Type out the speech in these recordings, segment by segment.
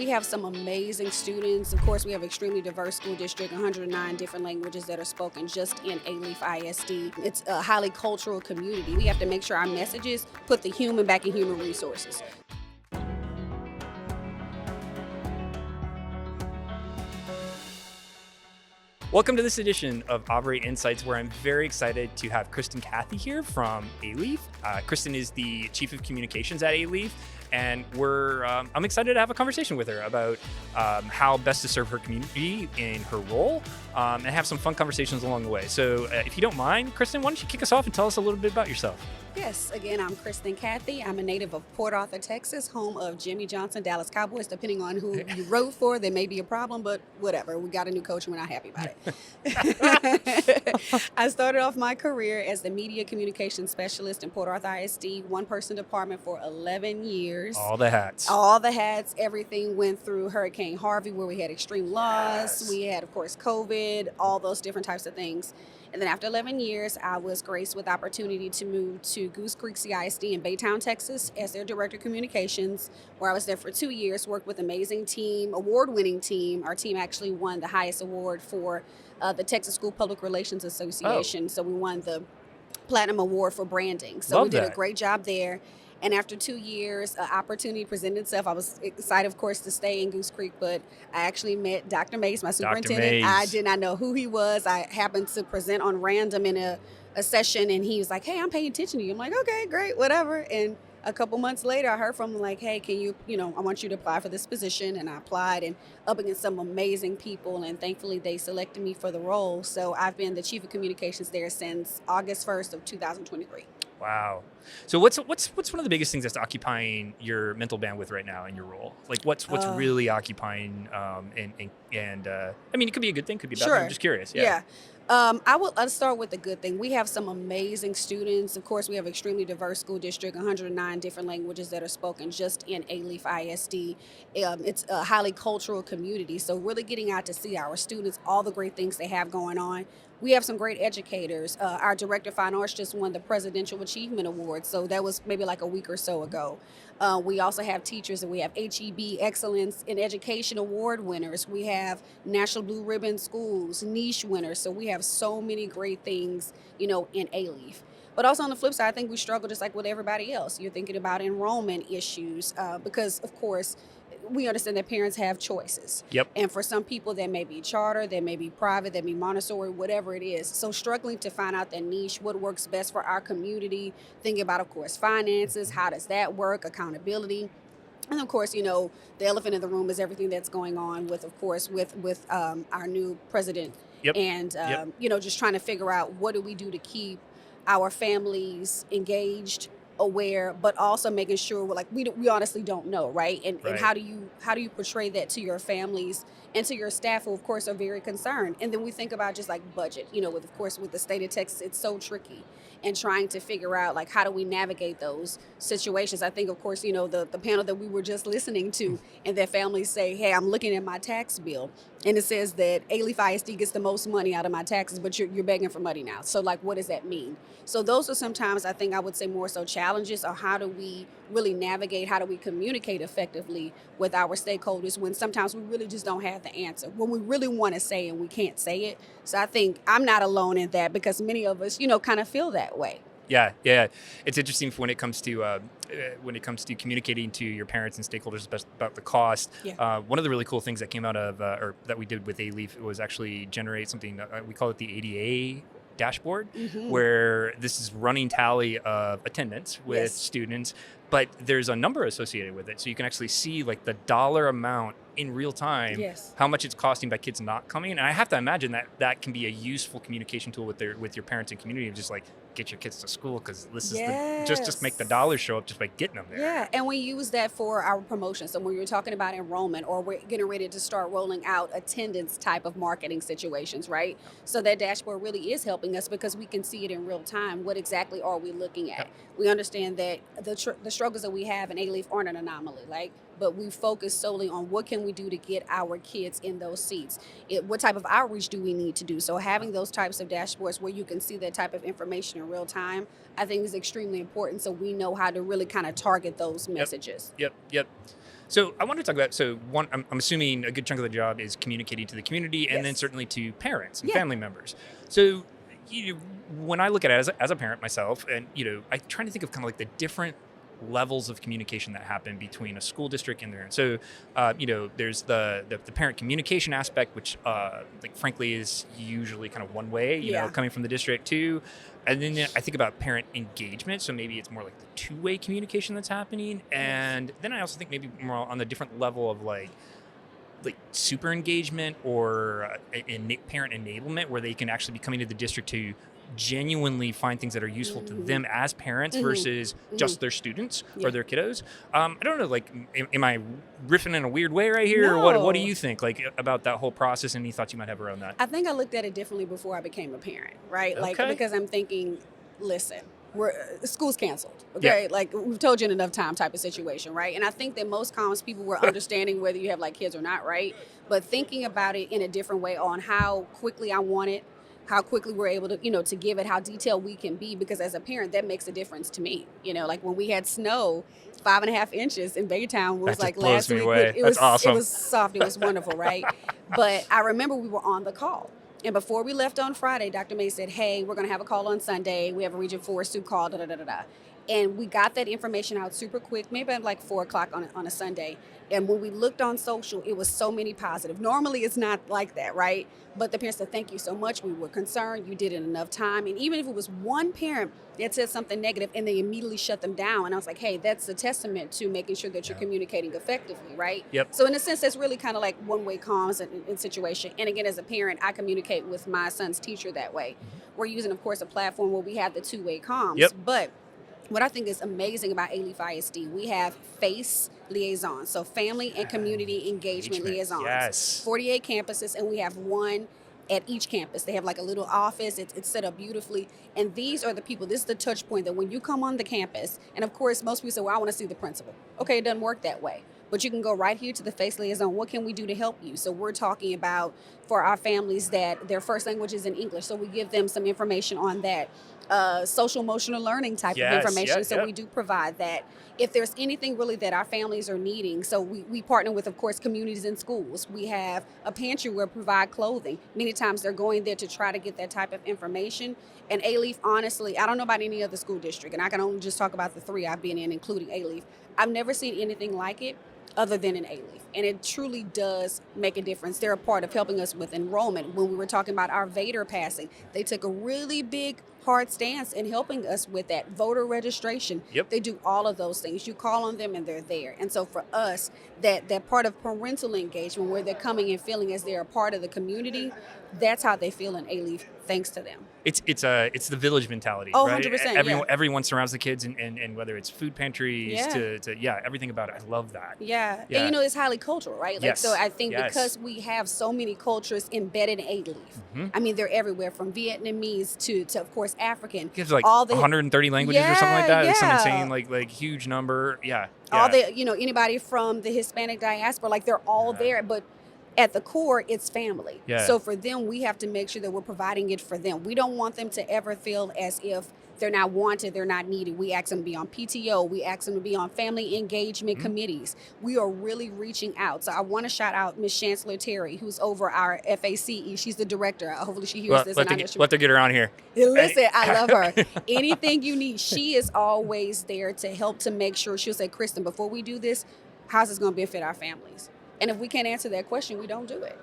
We have some amazing students. Of course, we have an extremely diverse school district, 109 different languages that are spoken just in Alief ISD. It's a highly cultural community. We have to make sure our messages put the human back in human resources. Welcome to this edition of Abre Insights, where I'm very excited to have Kristyn Cathey here from Alief. Kristyn is the Chief of Communications at Alief, and I'm excited to have a conversation with her about how best to serve her community in her role, and have some fun conversations along the way. So if you don't mind, Kristyn, why don't you kick us off and tell us a little bit about yourself? Yes, again, I'm Kristyn Cathey. I'm a native of Port Arthur, Texas, home of Jimmy Johnson, Dallas Cowboys. Depending on who you root for, there may be a problem, but whatever. We got a new coach and we're not happy about it. I started off my career as the media communications specialist in Port Arthur ISD, one-person department for 11 years. All the hats. All the hats. Everything went through Hurricane Harvey, where we had extreme loss. Yes. We had, of course, COVID, all those different types of things. And then after 11 years, I was graced with the opportunity to move to Goose Creek CISD in Baytown, Texas, as their director of communications, where I was there for 2 years, worked with an amazing team, award-winning team. Our team actually won the highest award for the Texas School Public Relations Association. Oh. So we won the Platinum Award for branding. So Love we did that. a great job there. And after 2 years, an opportunity presented itself. I was excited, of course, to stay in Goose Creek, but I actually met Dr. Mays, my superintendent. Mays. I did not know who he was. I happened to present on random in a session, and he was like, "Hey, I'm paying attention to you." I'm like, "Okay, great, whatever." And a couple months later, I heard from him like, "Hey, can I want you to apply for this position." And I applied, and up against some amazing people, and thankfully they selected me for the role. So I've been the Chief of Communications there since August 1st of 2023. Wow. So what's one of the biggest things that's occupying your mental bandwidth right now in your role? Like what's really occupying and I mean, it could be a good thing, could be a bad thing. Sure. I'm just curious. Yeah. Let's start with the good thing. We have some amazing students. Of course, we have an extremely diverse school district, 109 different languages that are spoken just in Alief ISD. It's a highly cultural community, so really getting out to see our students, all the great things they have going on. We have some great educators. Our director of fine arts just won the Presidential Achievement Award, so that was maybe like a week or so ago. We also have teachers, and we have HEB Excellence in Education Award winners. We have National Blue Ribbon Schools, niche winners. So we have so many great things, in Alief. But also on the flip side, I think we struggle just like with everybody else. You're thinking about enrollment issues because, of course, we understand that parents have choices. Yep. And for some people, that may be charter, that may be private, that may be Montessori, whatever it is. So struggling to find out that niche, what works best for our community, thinking about, of course, finances, how does that work, accountability. And of course, the elephant in the room is everything that's going on with our new president. Yep. And, just trying to figure out what do we do to keep our families engaged, aware, but also making sure we honestly don't know, right? And how do you portray that to your families and to your staff, who of course are very concerned? And then we think about just like budget, with the state of Texas, it's so tricky, and trying to figure out like how do we navigate those situations. I think of course the panel that we were just listening to, and their families say, "Hey, I'm looking at my tax bill and it says that Alief ISD gets the most money out of my taxes, but you're begging for money now. So like, what does that mean?" So those are sometimes, I think I would say, more so challenges, or how do we really navigate, how do we communicate effectively with our stakeholders when sometimes we really just don't have the answer, when we really want to say and we can't say it. So I think I'm not alone in that, because many of us, kind of feel that way. Yeah. It's interesting when it comes to communicating to your parents and stakeholders about the cost. Yeah. One of the really cool things that came out of, or that we did with Alief, was actually generate something, we call it the ADA dashboard, where this is running tally of attendance with students, but there's a number associated with it. So you can actually see like the dollar amount in real time, how much it's costing by kids not coming. And I have to imagine that can be a useful communication tool with your parents and community, of just like, get your kids to school, because this is just make the dollars show up just by getting them there. Yeah, and we use that for our promotion. So when you're talking about enrollment, or we're getting ready to start rolling out attendance type of marketing situations, right? So that dashboard really is helping us, because we can see it in real time. What exactly are we looking at? We understand that the struggles that we have in Alief aren't an anomaly, but we focus solely on what can we do to get our kids in those seats. What type of outreach do we need to do? So having those types of dashboards where you can see that type of information in real time, I think is extremely important, so we know how to really kind of target those messages. Yep. So I want to talk about, I'm assuming a good chunk of the job is communicating to the community and then certainly to parents and family members. So when I look at it as a parent myself, and, I try to think of kind of like the different levels of communication that happen between a school district and their. So, there's the parent communication aspect, which, frankly, is usually kind of one way, coming from the district too. And then I think about parent engagement. So maybe it's more like the two-way communication that's happening. And then I also think maybe more on the different level of like super engagement or parent enablement, where they can actually be coming to the district to genuinely find things that are useful to them as parents versus just their students or their kiddos. I don't know, am I riffing in a weird way right here? No. Or what do you think about that whole process? Any thoughts you might have around that? I think I looked at it differently before I became a parent, right? Okay. Because I'm thinking, listen, school's canceled, okay? Yeah. We've told you in enough time type of situation, right? And I think that most comms people were understanding whether you have kids or not, right? But thinking about it in a different way on how quickly I want it, how quickly we're able to, to give it, how detailed we can be, because as a parent, that makes a difference to me. When we had snow, 5.5 inches in Baytown was that just last blows me week. away. That's awesome. It was soft. It was wonderful, right? But I remember we were on the call. And before we left on Friday, Dr. May said, hey, we're going to have a call on Sunday. We have a Region 4 Sioux call, da-da-da-da-da. And we got that information out super quick, maybe at 4 o'clock on a Sunday. And when we looked on social, it was so many positive. Normally, it's not like that, right? But the parents said, thank you so much. We were concerned. You did it in enough time. And even if it was one parent that said something negative and they immediately shut them down, and I was like, hey, that's a testament to making sure that you're communicating effectively, right? Yep. So in a sense, that's really kind of like one-way comms in situation. And again, as a parent, I communicate with my son's teacher that way. We're using, of course, a platform where we have the two-way comms. Yep. But what I think is amazing about Alief ISD, we have FACE liaisons, so family and community engagement liaisons. Yes. 48 campuses, and we have one at each campus. They have a little office. It's set up beautifully. And these are the people, this is the touch point that when you come on the campus, and of course, most people say, well, I want to see the principal. Okay, it doesn't work that way. But you can go right here to the FACE liaison. What can we do to help you? So we're talking about for our families that their first language is in English. So we give them some information on that. Social emotional learning type of information. So we do provide that. If there's anything really that our families are needing, so we partner with, of course, communities and schools. We have a pantry where we provide clothing. Many times they're going there to try to get that type of information. And Alief, honestly, I don't know about any other school district, and I can only just talk about the 3 I've been in, including Alief. I've never seen anything like it other than in Alief. And it truly does make a difference. They're a part of helping us with enrollment. When we were talking about our Vader passing, they took a really big, hard stance in helping us with that voter registration. Yep. They do all of those things. You call on them and they're there. And so for us, that part of parental engagement where they're coming and feeling as they're a part of the community, that's how they feel in Alief, thanks to them. It's the village mentality. Oh, right? 100%. Everyone surrounds the kids, and whether it's food pantries to everything about it. I love that. Yeah. And it's highly cultural, right? So I think because we have so many cultures embedded in Alief, I mean, they're everywhere from Vietnamese to of course, African. It's all 130 languages or something like that. It's some insane, huge number. Yeah. All the, anybody from the Hispanic diaspora, they're all there, but at the core, it's family. Yeah. So for them, we have to make sure that we're providing it for them. We don't want them to ever feel as if they're not wanted, they're not needed. We ask them to be on PTO. We ask them to be on family engagement committees. We are really reaching out. So I want to shout out Ms. Chancellor Terry, who's over our FACE. She's the director. Hopefully she hears this. Let her get her on here. Listen, I love her. Anything you need, she is always there to help to make sure. She'll say, Kristyn, before we do this, how's this going to benefit our families? And if we can't answer that question, we don't do it.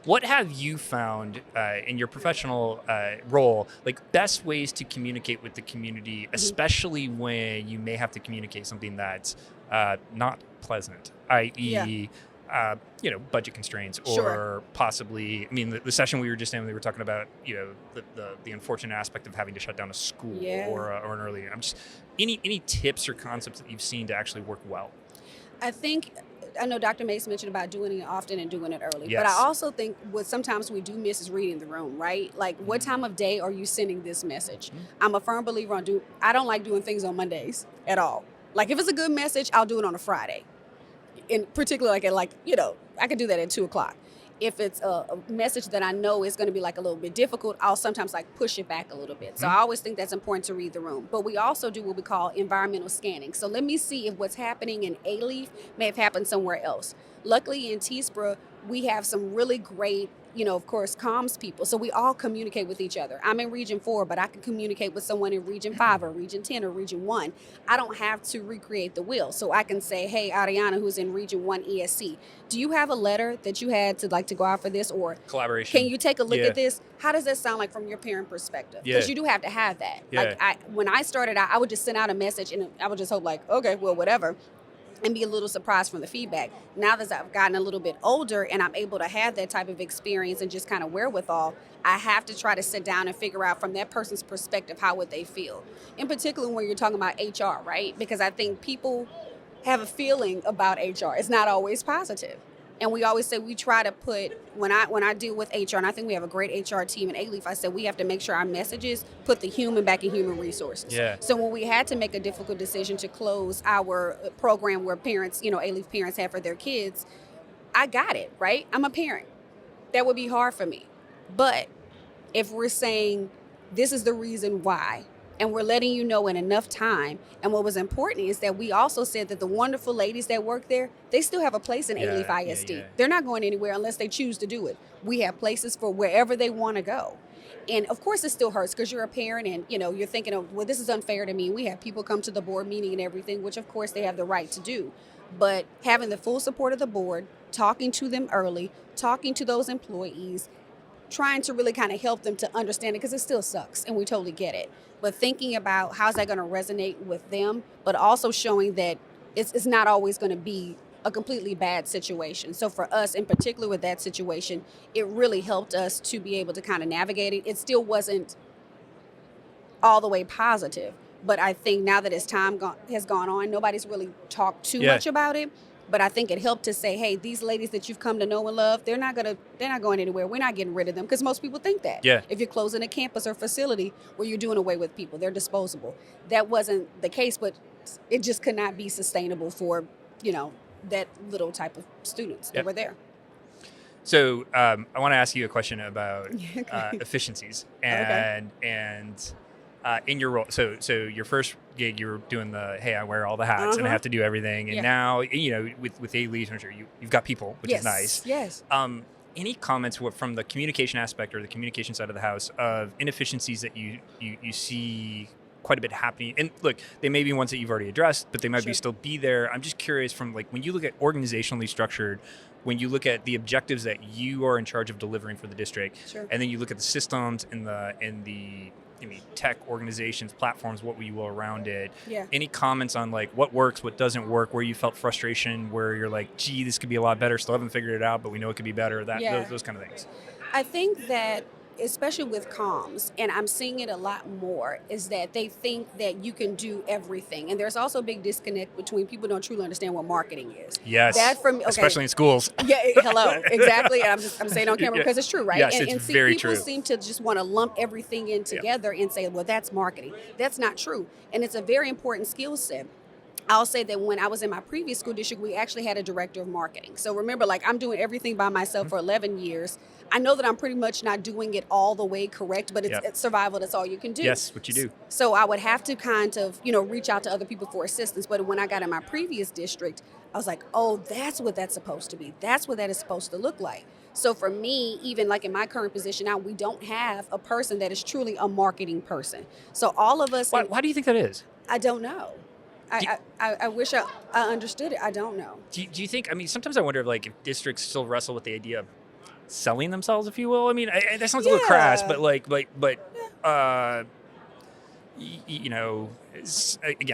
What have you found in your professional role, best ways to communicate with the community, especially when you may have to communicate something that's not pleasant, i.e., budget constraints, or possibly, I mean, the session we were just in, we were talking about, the unfortunate aspect of having to shut down a school or an early. I'm just any tips or concepts that you've seen to actually work well? I know Dr. Mace mentioned about doing it often and doing it early, yes. But I also think what sometimes we do miss is reading the room, right? What time of day are you sending this message? I'm a firm believer I don't like doing things on Mondays at all. If it's a good message, I'll do it on a Friday. In particular, I could do that at 2 o'clock. if it's a message that I know is going to be like a little bit difficult, I'll sometimes like push it back a little bit. So I always think that's important to read the room. But we also do what we call environmental scanning. So let me see if what's happening in Alief may have happened somewhere else. Luckily in Teesboro, we have some really great, of course, comms people. So we all communicate with each other. I'm in Region 4, but I can communicate with someone in Region 5 or Region 10 or Region 1. I don't have to recreate the wheel. So I can say, hey, Ariana, who's in Region 1 ESC, do you have a letter that you had to go out for this? Or collaboration. Can you take a look at this? How does that sound like from your parent perspective? Because you do have to have that. Yeah. When I started out, I would just send out a message and I would just hope okay, well, whatever, and be a little surprised from the feedback. Now that I've gotten a little bit older and I'm able to have that type of experience and just kind of wherewithal, I have to try to sit down and figure out from that person's perspective, how would they feel? In particular, when you're talking about HR, right? Because I think people have a feeling about HR. It's not always positive. And we always say we try to put, when I deal with HR, and I think we have a great HR team in Alief, I said we have to make sure our messages put the human back in human resources. Yeah. So when we had to make a difficult decision to close our program where parents, Alief parents have for their kids, I got it, right? I'm a parent. That would be hard for me. But if we're saying this is the reason why, and we're letting you know in enough time. And what was important is that we also said that the wonderful ladies that work there, they still have a place in Alief ISD. Yeah. They're not going anywhere unless they choose to do it. We have places for wherever they want to go. And of course it still hurts because you're a parent and you're thinking of, well, this is unfair to me. We have people come to the board meeting and everything, which of course they have the right to do. But having the full support of the board, talking to them early, talking to those employees, trying to really kind of help them to understand it because it still sucks and we totally get it. But thinking about how's that going to resonate with them, but also showing that it's not always going to be a completely bad situation. So for us, in particular with that situation, it really helped us to be able to kind of navigate it. It still wasn't all the way positive, but I think now that as time has gone on, nobody's really talked too much about it. But I think it helped to say, hey, these ladies that you've come to know and love, they're not going anywhere. We're not getting rid of them because most people think that. Yeah. If you're closing a campus or facility where you're doing away with people, they're disposable. That wasn't the case, but it just could not be sustainable for, that little type of students that were there. So I want to ask you a question about efficiencies and in your role. So your first gig, you were doing hey, I wear all the hats and I have to do everything. And now, with Alief, I'm sure you've got people, which is nice. Yes. Any comments from the communication aspect or the communication side of the house of inefficiencies that you see quite a bit happening? And look, they may be ones that you've already addressed, but they might still be there. I'm just curious from when you look at organizationally structured, when you look at the objectives that you are in charge of delivering for the district, and then you look at the systems and the tech organizations, platforms, what you will around it. Yeah. Any comments on what works, what doesn't work, where you felt frustration, where you're like, gee, this could be a lot better, still haven't figured it out, but we know it could be better, those kind of things. I think that especially with comms, and I'm seeing it a lot more, is that they think that you can do everything. And there's also a big disconnect between people don't truly understand what marketing is. Yes, especially in schools. Yeah, hello, exactly. And I'm saying on camera because it's true, right? Yes, and it's very people true. seem to just want to lump everything in together and say, well, that's marketing. That's not true. And it's a very important skill set. I'll say that when I was in my previous school district, we actually had a director of marketing. So remember, I'm doing everything by myself for 11 years. I know that I'm pretty much not doing it all the way correct, but it's survival. That's all you can do. Yes, what you do. So I would have to kind of, reach out to other people for assistance. But when I got in my previous district, I was like, oh, that's what that's supposed to be. That's what that is supposed to look like. So for me, even in my current position now, we don't have a person that is truly a marketing person. So all of us. Why do you think that is? I don't know. I wish I understood it. I don't know. Do you think, sometimes I wonder if districts still wrestle with the idea of selling themselves, if you will. That sounds a little crass, but again,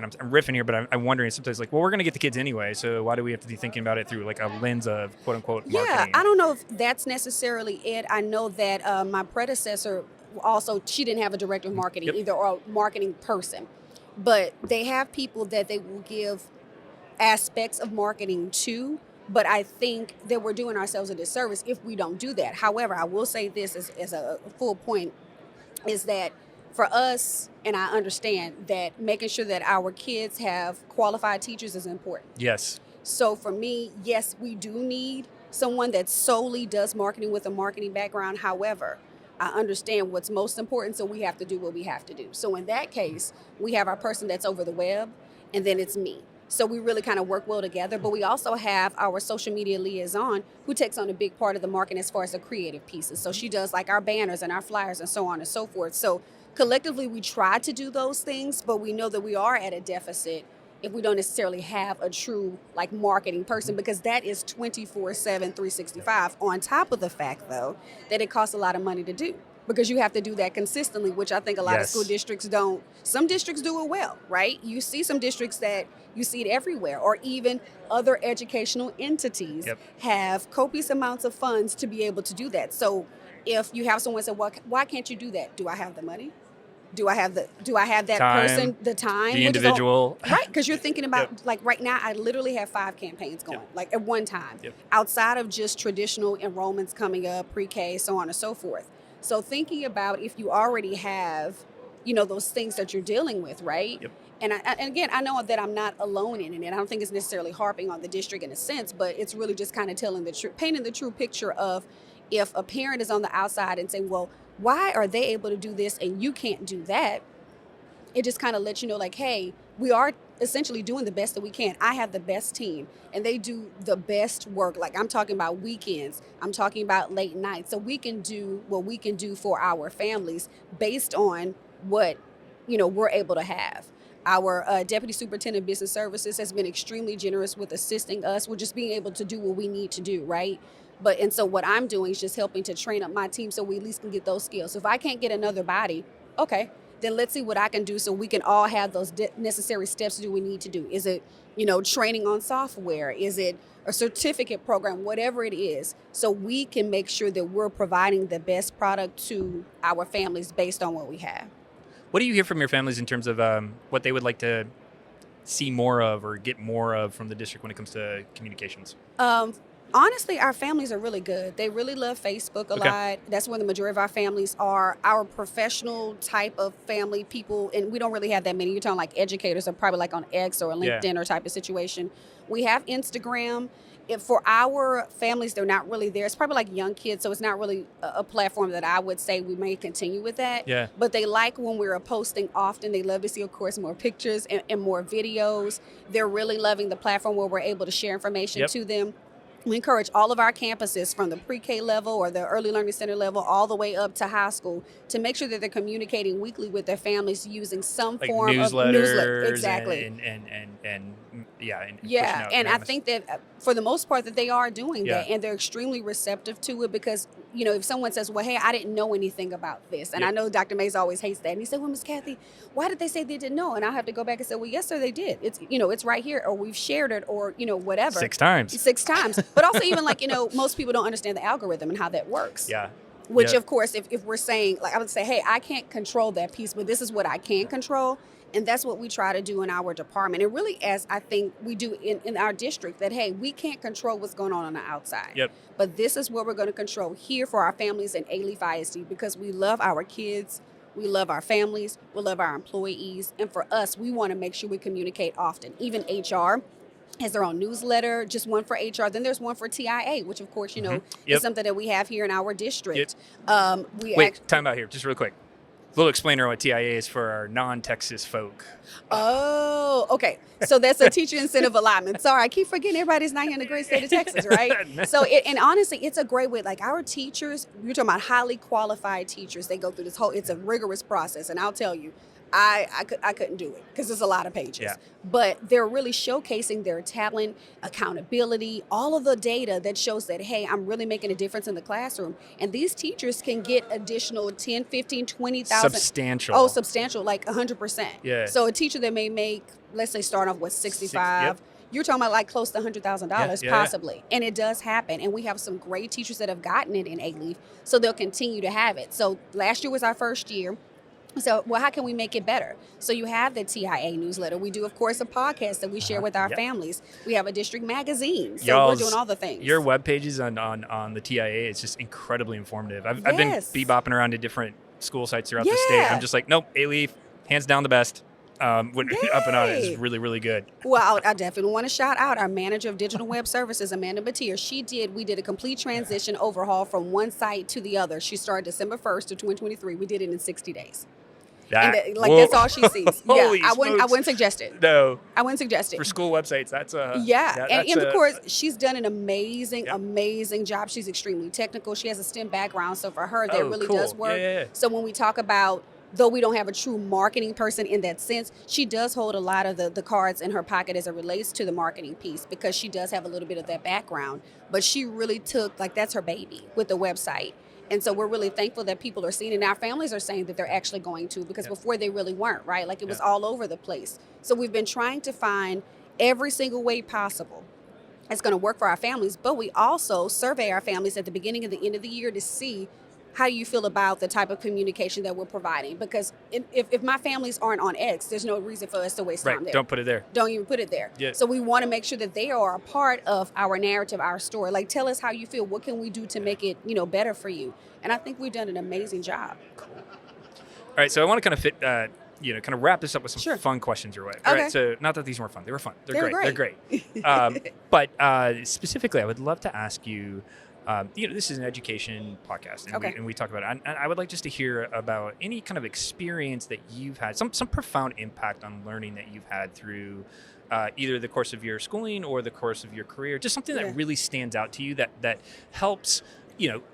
I'm riffing here, but I'm wondering sometimes we're going to get the kids anyway, so why do we have to be thinking about it through a lens of quote unquote marketing? Yeah, I don't know if that's necessarily it. I know that my predecessor also, she didn't have a director of marketing either, or a marketing person. But they have people that they will give aspects of marketing to, but I think that we're doing ourselves a disservice if we don't do that. However, I will say this as a full point, is that for us, and I understand that making sure that our kids have qualified teachers is important. Yes. So for me, yes, we do need someone that solely does marketing with a marketing background. However, I understand what's most important, so we have to do what we have to do. So in that case, we have our person that's over the web, and then it's me. So we really kind of work well together, but we also have our social media liaison who takes on a big part of the marketing as far as the creative pieces. So she does like our banners and our flyers and so on and so forth. So collectively, we try to do those things, but we know that we are at a deficit if we don't necessarily have a true like marketing person, because that is 24/7, 365. On top of the fact, though, that it costs a lot of money to do, because you have to do that consistently, which I think a lot of school districts don't. Some districts do it well, right? You see some districts that you see it everywhere, or even other educational entities have copious amounts of funds to be able to do that. So if you have someone say, well, why can't you do that? Do I have the money? Do I have that time, person, the time? the individual? Right, because you're thinking about, like right now, I literally have 5 campaigns going, like at one time, outside of just traditional enrollments coming up, pre-K, so on and so forth. So thinking about if you already have, those things that you're dealing with, right? And again, I know that I'm not alone in it. I don't think it's necessarily harping on the district in a sense, but it's really just kind of painting the true picture of if a parent is on the outside and saying, well, why are they able to do this and you can't do that? It just kind of lets you know, like, hey, we are essentially doing the best that we can. I have the best team and they do the best work. Like I'm talking about weekends, I'm talking about late nights. So we can do what we can do for our families based on what, we're able to have. Our Deputy Superintendent of Business Services has been extremely generous with assisting us with just being able to do what we need to do, right? And so what I'm doing is just helping to train up my team so we at least can get those skills. So if I can't get another body, okay, then let's see what I can do so we can all have those necessary steps to do what we need to do. Is it, training on software? Is it a certificate program? Whatever it is, so we can make sure that we're providing the best product to our families based on what we have. What do you hear from your families in terms of what they would like to see more of or get more of from the district when it comes to communications? Honestly, our families are really good. They really love Facebook a lot. That's where the majority of our families are. Our professional type of family people, and we don't really have that many. You're talking like educators are probably like on X or a LinkedIn or type of situation. We have Instagram. For our families, they're not really there. It's probably like young kids, so it's not really a platform that I would say we may continue with that. Yeah. But they like when we're posting often. They love to see, of course, more pictures and more videos. They're really loving the platform where we're able to share information to them. We encourage all of our campuses from the pre-K level or the early learning center level all the way up to high school to make sure that they're communicating weekly with their families using some like form newsletters of newsletter. Exactly. And I think that for the most part that they are doing that, and they're extremely receptive to it because, if someone says, well, hey, I didn't know anything about this. And I know Dr. Mays always hates that. And he said, well, Ms. Cathey, why did they say they didn't know? And I have to go back and say, well, yes, sir, they did. It's, it's right here, or we've shared it, or, whatever. 6 times. But also even like, most people don't understand the algorithm and how that works. Yeah. Which, of course, if we're saying, like I would say, hey, I can't control that piece, but this is what I can control. And that's what we try to do in our department. And really, as I think we do in our district, that, hey, we can't control what's going on the outside. But this is what we're going to control here for our families in Alief ISD, because we love our kids, we love our families, we love our employees. And for us, we want to make sure we communicate often. Even HR has their own newsletter, just one for HR. Then there's one for TIA, which, of course, is something that we have here in our district. Time out here, just real quick. Little explainer on what TIA is for our non-Texas folk. Oh, okay. So that's a teacher incentive alignment. Sorry, I keep forgetting everybody's not here in the great state of Texas, right? So, and honestly, it's a great way. Like our teachers, you're talking about highly qualified teachers. They go through this it's a rigorous process. And I'll tell you, I couldn't do it because there's a lot of pages. But they're really showcasing their talent, accountability, all of the data that shows that, hey, I'm really making a difference in the classroom. And these teachers can get additional 10, 15, 20,000. Substantial. Oh, substantial, like 100%. Yeah. So a teacher that may make, let's say, start off with 65. You're talking about like close to $100,000 possibly. And it does happen. And we have some great teachers that have gotten it in Alief, so they'll continue to have it. So last year was our first year. So, well, how can we make it better? So you have the TIA newsletter. We do, of course, a podcast that we share with our families. We have a district magazine. So we're doing all the things. Your web pages on the TIA, it's just incredibly informative. I've been bebopping around to different school sites throughout the state. I'm just like, nope, Alief, hands down the best. when up and on it is Yay. really, really good. Well, I definitely want to shout out our manager of digital web services, Amanda Batir. We did a complete transition overhaul from one site to the other. She started December 1st of 2023. We did it in 60 days. That's all she sees. Yeah, Holy I smokes. wouldn't suggest it. No, I wouldn't suggest it. for school websites, that's And of course, she's done an amazing, Yep. amazing job. She's extremely technical. She has a STEM background, so for her, that really cool. does work. Yeah. So when we talk about, though we don't have a true marketing person in that sense, she does hold a lot of the cards in her pocket as it relates to the marketing piece, because she does have a little bit of that background. But she really took, like, that's her baby with the website. And so we're really thankful that people are seeing it. And our families are saying that they're actually going to, because before they really weren't, right? Like, it was all over the place. So we've been trying to find every single way possible it's going to work for our families. But we also survey our families at the beginning and the end of the year to see how you feel about the type of communication that we're providing. Because if my families aren't on X, there's no reason for us to waste time there. Don't put it there. Don't even put it there. Yeah. So we want to make sure that they are a part of our narrative, our story. Like, tell us how you feel. What can we do to make it, better for you? And I think we've done an amazing job. Cool. All right, so I want to kind of fit, kind of wrap this up with some fun questions your way. All right, so not that these weren't fun. They were fun. They're great. But specifically, I would love to ask you, this is an education podcast, and we talk about it. And I would like just to hear about any kind of experience that you've had, some profound impact on learning that you've had through either the course of your schooling or the course of your career, just something that really stands out to you that helps,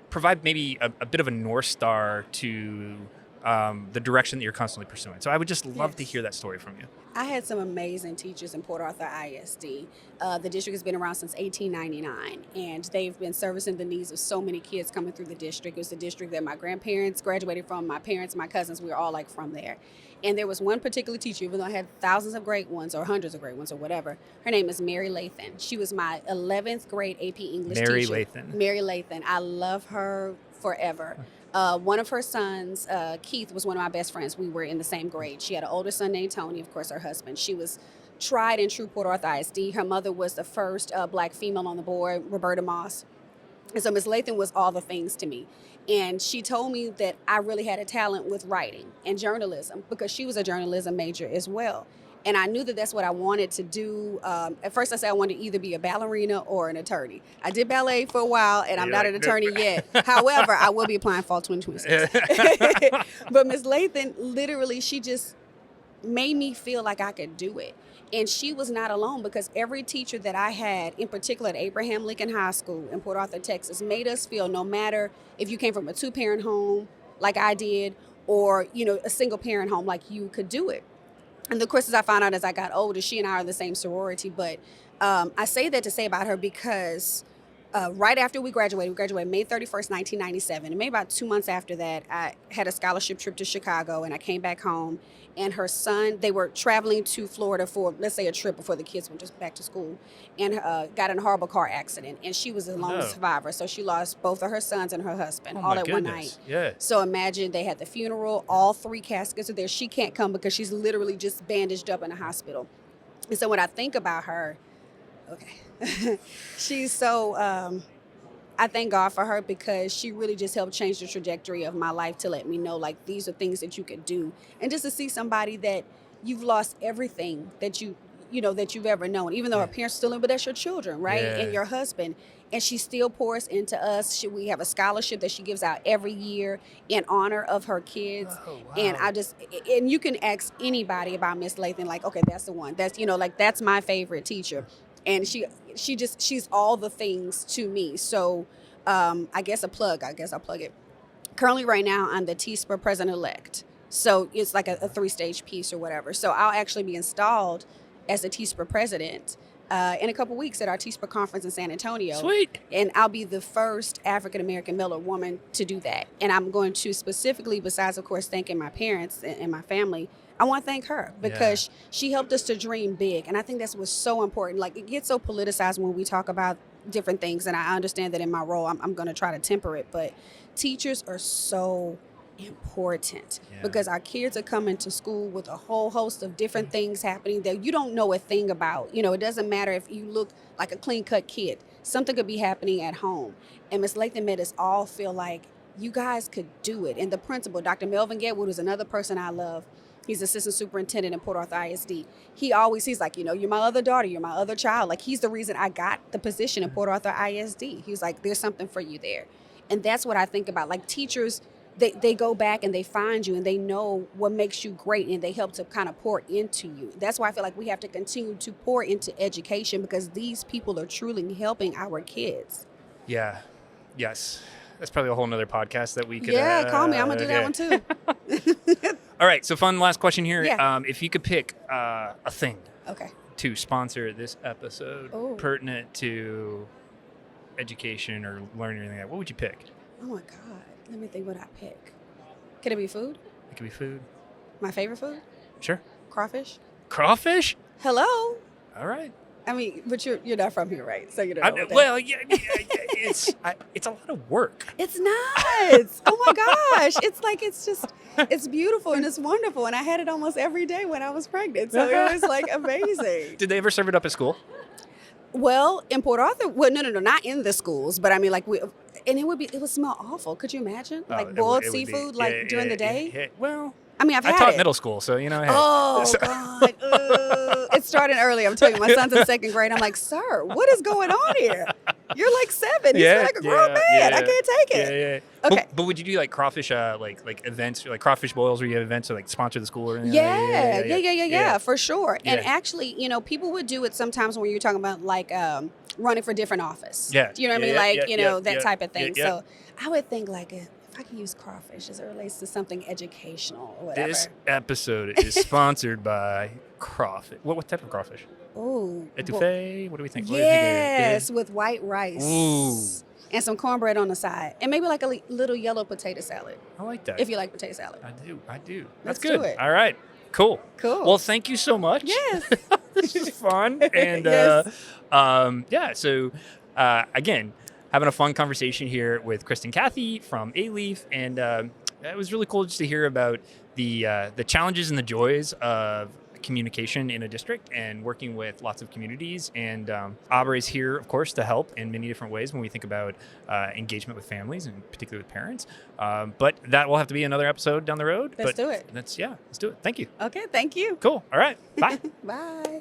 provide maybe a bit of a North Star to the direction that you're constantly pursuing. So I would just love to hear that story from you. I had some amazing teachers in Port Arthur ISD. The district has been around since 1899, and they've been servicing the needs of so many kids coming through the district. It was the district that my grandparents graduated from, my parents, my cousins, we were all like from there. And there was one particular teacher, even though I had thousands of great ones or hundreds of great ones or whatever. Her name is Mary Lathan. She was my 11th grade AP English teacher. Mary Lathan. I love her forever. One of her sons, Keith, was one of my best friends. We were in the same grade. She had an older son named Tony, of course, her husband. She was tried and true Port Arthur ISD. Her mother was the first black female on the board, Roberta Moss. And so Miss Lathan was all the things to me. And she told me that I really had a talent with writing and journalism, because she was a journalism major as well. And I knew that that's what I wanted to do. At first I said I wanted to either be a ballerina or an attorney. I did ballet for a while, and I'm not an attorney yet. However, I will be applying fall 2026. But Miss Lathan, literally, she just made me feel like I could do it. And she was not alone, because every teacher that I had, in particular at Abraham Lincoln High School in Port Arthur, Texas, made us feel, no matter if you came from a two-parent home like I did, or, a single-parent home, like you could do it. And of course, as I found out as I got older, she and I are the same sorority. But I say that to say about her because right after we graduated May 31st, 1997. And maybe about 2 months after that, I had a scholarship trip to Chicago, and I came back home. And her son, they were traveling to Florida for, let's say, a trip before the kids went just back to school, and got in a horrible car accident. And she was the lone survivor. So she lost both of her sons and her husband all at one night. Yeah. So imagine, they had the funeral, all 3 caskets are there. She can't come because she's literally just bandaged up in the hospital. And so when I think about her, she's so, I thank God for her, because she really just helped change the trajectory of my life, to let me know, like, these are things that you could do. And just to see somebody that you've lost everything that that you've ever known, even though her parents still live, but that's your children, right? Yeah. And your husband. And she still pours into us. We have a scholarship that she gives out every year in honor of her kids. Oh, wow. And you can ask anybody about Miss Lathan, like, okay, that's the one. That's, that's my favorite teacher. And she's all the things to me. So I guess I'll plug it. Currently right now, I'm the TSPA president-elect. So it's like a 3-stage piece or whatever. So I'll actually be installed as the TSPA president in a couple weeks at our TSPA conference in San Antonio. Sweet. And I'll be the first African-American male or woman to do that. And I'm going to specifically, besides, of course, thanking my parents and my family, I want to thank her, because she helped us to dream big. And I think that's what's so important. Like, it gets so politicized when we talk about different things. And I understand that in my role, I'm going to try to temper it. But teachers are so important, because our kids are coming to school with a whole host of different things happening that you don't know a thing about. It doesn't matter if you look like a clean-cut kid. Something could be happening at home. And Ms. Lathan made us all feel like you guys could do it. And the principal, Dr. Melvin Getwood, is another person I love. He's assistant superintendent in Port Arthur ISD. He's like, you're my other daughter, you're my other child. Like, he's the reason I got the position in Port Arthur ISD. He was like, there's something for you there. And that's what I think about. Like, teachers, they go back and they find you and they know what makes you great and they help to kind of pour into you. That's why I feel like we have to continue to pour into education, because these people are truly helping our kids. Yeah. Yes. That's probably a whole nother podcast that we could... Yeah, call me. I'm going to do that one too. All right. So fun last question here. Yeah. If you could pick a thing Okay. to sponsor this episode pertinent to education or learning or anything like that, what would you pick? Oh my God. Let me think what I pick. Can it be food? It could be food. My favorite food? Sure. Crawfish. Crawfish? Hello. All right. I mean, but you're not from here, right? So you don't know. Well, yeah, it's a lot of work. It's nuts. Oh my gosh. It's beautiful and it's wonderful. And I had it almost every day when I was pregnant. So it was like amazing. Did they ever serve it up at school? Well, in Port Arthur, no, not in the schools, but I mean, like it would smell awful. Could you imagine? Like boiled seafood, during the day? Well, I mean, I taught middle school, so, hey. Oh, God. It's starting early. I'm telling you, my son's in second grade. I'm like, sir, what is going on here? You're like 7. You feel like a grown man. I can't take it. Yeah. Okay. But would you do like crawfish, like events, like crawfish boils where you have events to like sponsor the school or anything? Yeah, for sure. Yeah. And actually, people would do it sometimes when you're talking about like running for different office. Yeah. You know what I mean? That type of thing. Yeah. So I would think like if I can use crawfish as it relates to something educational or whatever. This episode is sponsored by crawfish. What type of crawfish? Ooh. Etouffee? What do we think? Yes, with white rice. Ooh. And some cornbread on the side. And maybe like a little yellow potato salad. I like that. If you like potato salad. I do. Let's That's good. do it. All right. Cool. Cool. Thank you so much. Yes. This is fun. And Yes. so again, having a fun conversation here with Kristyn Cathey from Alief, and it was really cool just to hear about the challenges and the joys of communication in a district and working with lots of communities. And Abre is here, of course, to help in many different ways when we think about engagement with families and particularly with parents. But that will have to be another episode down the road. Let's do it. Let's do it. Thank you. Okay, thank you. Cool. All right. Bye. Bye.